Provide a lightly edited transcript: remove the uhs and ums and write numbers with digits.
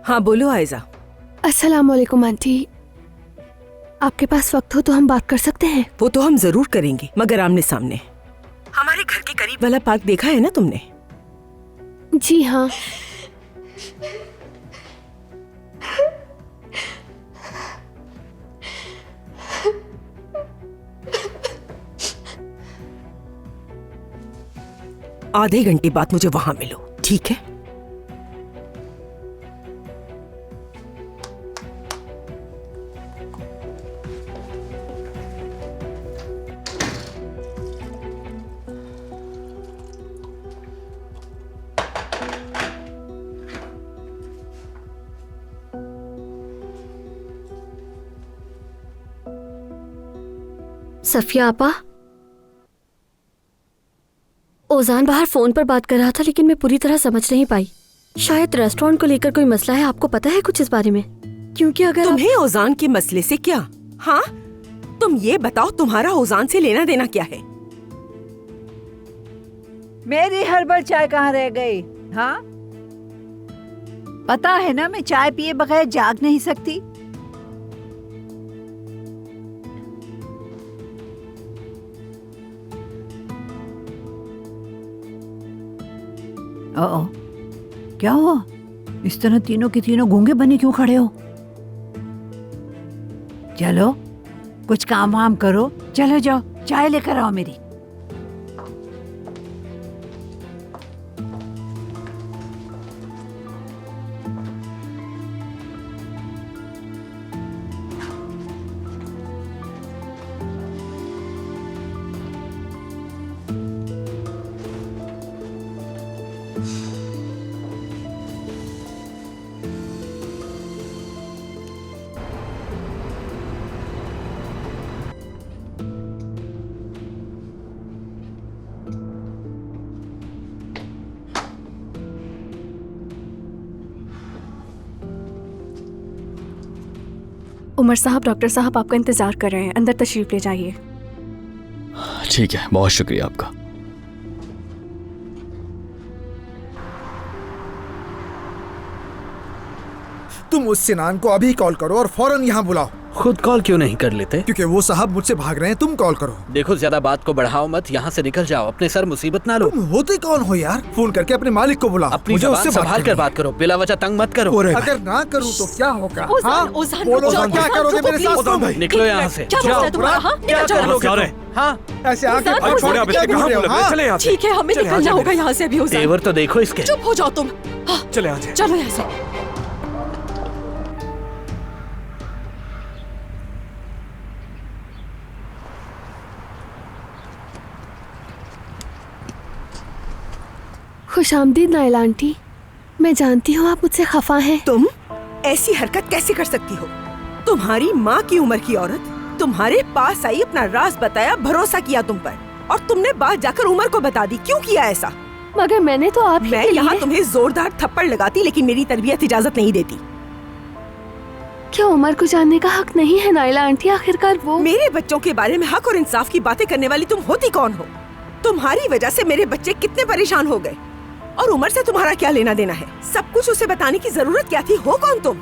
हाँ बोलो आयजा। अस्सलाम वालेकुम आंटी, आपके पास वक्त हो तो हम बात कर सकते हैं? वो तो हम जरूर करेंगे, मगर आमने सामने। हमारे घर के करीब वाला पार्क देखा है ना तुमने? जी हाँ। आधे घंटे बाद मुझे वहां मिलो, ठीक है? सफिया आपा, ओजान बाहर फोन पर बात कर रहा था, लेकिन मैं पूरी तरह समझ नहीं पाई। शायद रेस्टोरेंट को लेकर कोई मसला है। आपको पता है कुछ इस बारे में? क्योंकि अगर तुम्हें ओजान के मसले से क्या? हाँ, तुम ये बताओ, तुम्हारा ओजान से लेना देना क्या है? मेरी हर्बल चाय कहाँ रह गई? हाँ, पता है ना मैं चाय पिए बगैर जाग नहीं सकती। ओ, क्या हुआ? इस तरह तीनों के तीनों गूंगे बने क्यों खड़े हो? चलो कुछ काम वाम करो, चलो जाओ चाय लेकर आओ मेरी। उमर साहब, डॉक्टर साहब आपका इंतजार कर रहे हैं, अंदर तशरीफ ले जाइए। ठीक है, बहुत शुक्रिया आपका। तुम उस सिनान को अभी कॉल करो और फौरन यहाँ बुलाओ। खुद कॉल क्यों नहीं कर लेते? क्योंकि वो साहब मुझसे भाग रहे हैं, तुम कॉल करो। देखो, ज्यादा बात को बढ़ाओ मत, यहाँ से निकल जाओ, अपने सर मुसीबत ना लो। तुम होते कौन हो यार? फोन करके अपने मालिक को बुलाओ। अपनी ज़बान संभाल कर बात करो, बिला वजह तंग मत करो। अगर ना करूँ तो क्या होगा? हाँ? बोलो, क्या करोगे मेरे साथ तुम? निकलो यहाँ से। क्या मसला है तुम्हारा? हाँ? क्या कर लोगे? हाँ, ऐसे आके ठीक है, हमें निकलना होगा यहाँ से अभी। तेवर तो देखो इसके। चुप हो जाओ तुम। चलो यहाँ से। खुशामदीद नाइला आंटी, मैं जानती हूँ आप मुझसे खफा हैं। तुम ऐसी हरकत कैसे कर सकती हो? तुम्हारी माँ की उम्र की औरत तुम्हारे पास आई, अपना राज बताया, भरोसा किया तुम पर, और तुमने बात जाकर उमर को बता दी। क्यों किया ऐसा? मगर मैंने तो आप मैं यहाँ तुम्हें जोरदार थप्पड़ लगाती, लेकिन मेरी तरबियत इजाजत नहीं देती। क्या उमर को जानने का हक नहीं है नाइला आंटी? आखिरकार वो मेरे बच्चों के बारे में हक और इंसाफ की बातें करने वाली तुम होती कौन हो? तुम्हारी वजह से मेरे बच्चे कितने परेशान हो गए, और उमर से तुम्हारा क्या लेना देना है? सब कुछ उसे बताने की जरूरत क्या थी? हो कौन तुम?